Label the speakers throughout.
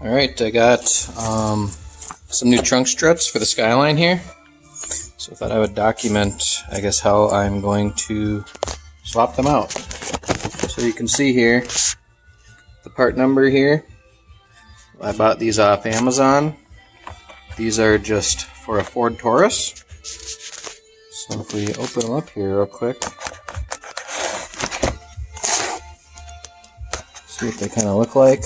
Speaker 1: Alright, I got some new trunk struts for the Skyline here. So I thought I would document, I guess, how I'm going to swap them out. So you can see here, the part number here. I bought these off Amazon. These are just for a Ford Taurus. So if we open them up here real quick, see what they kind of look like.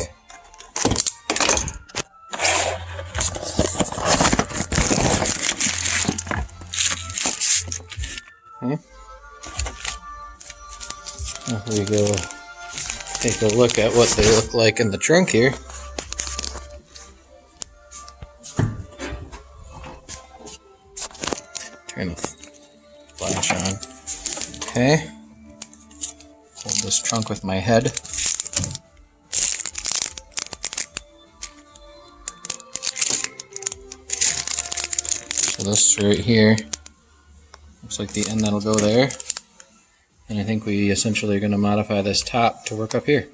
Speaker 1: Okay. If we go take a look at what they look like in the trunk here. Turn the flash on. Okay. Hold this trunk with my head. So this right here looks like the end that'll go there. And I think we essentially are going to modify this top to work up here.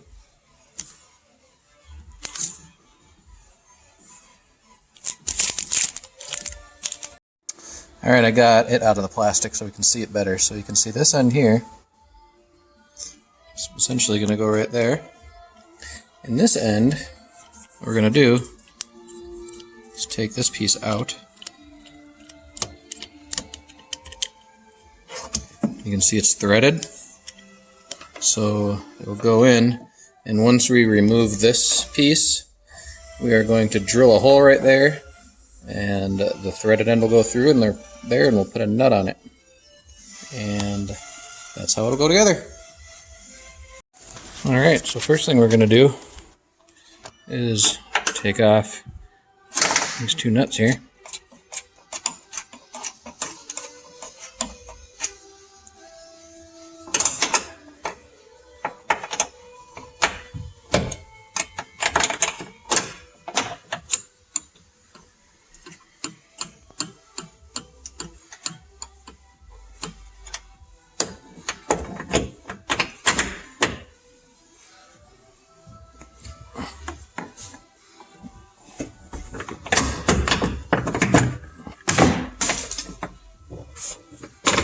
Speaker 1: Alright, I got it out of the plastic so we can see it better. So you can see this end here. It's essentially going to go right there. And this end, what we're going to do is take this piece out. You can see it's threaded, so it will go in, and once we remove this piece, we are going to drill a hole right there, and the threaded end will go through, and they're there, and we'll put a nut on it, and that's how it'll go together. Alright, so first thing we're going to do is take off these two nuts here.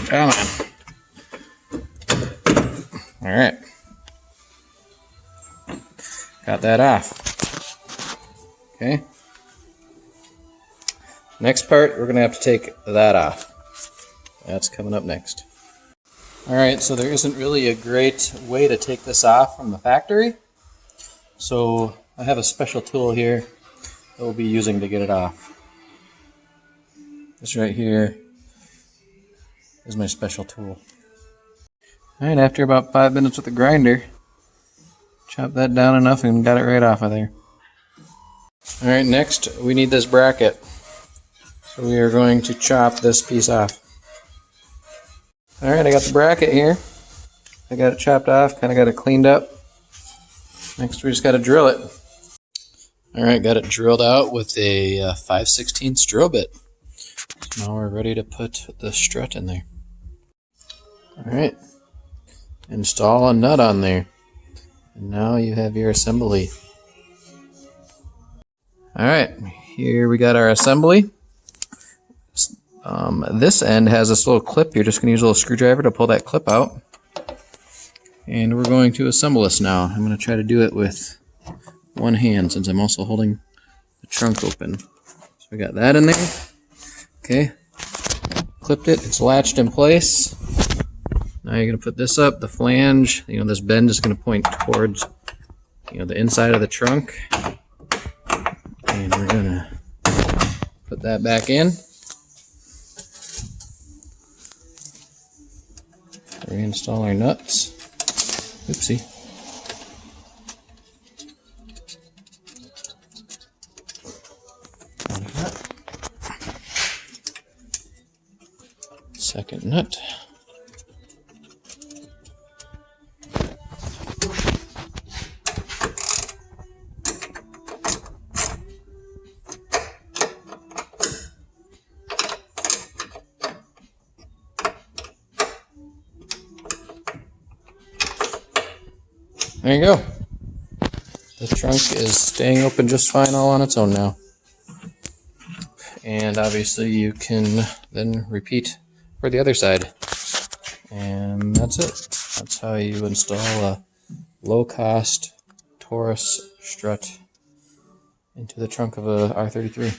Speaker 1: Come on. Alright. Got that off. Okay. Next part, we're going to have to take that off. That's coming up next. Alright, so there isn't really a great way to take this off from the factory. So I have a special tool here that we'll be using to get it off. This right here is my special tool. Alright, after about 5 minutes with the grinder, chop that down enough and got it right off of there. Alright, next we need this bracket. So we are going to chop this piece off. Alright, I got the bracket here. I got it chopped off, kind of got it cleaned up. Next we just got to drill it. Alright, got it drilled out with a 5/16 drill bit. So now we're ready to put the strut in there. Alright, install a nut on there. And now you have your assembly. Alright, here we got our assembly. This end has this little clip. You're just going to use a little screwdriver to pull that clip out. And we're going to assemble this now. I'm going to try to do it with one hand since I'm also holding the trunk open. So we got that in there. Okay, clipped it, it's latched in place. Now you're going to put this up, the flange, this bend is going to point towards, the inside of the trunk. And we're going to put that back in. Reinstall our nuts. Oopsie. Second nut. There you go. The trunk is staying open just fine all on its own now. And obviously you can then repeat for the other side. And that's it. That's how you install a low-cost Taurus strut into the trunk of a R33.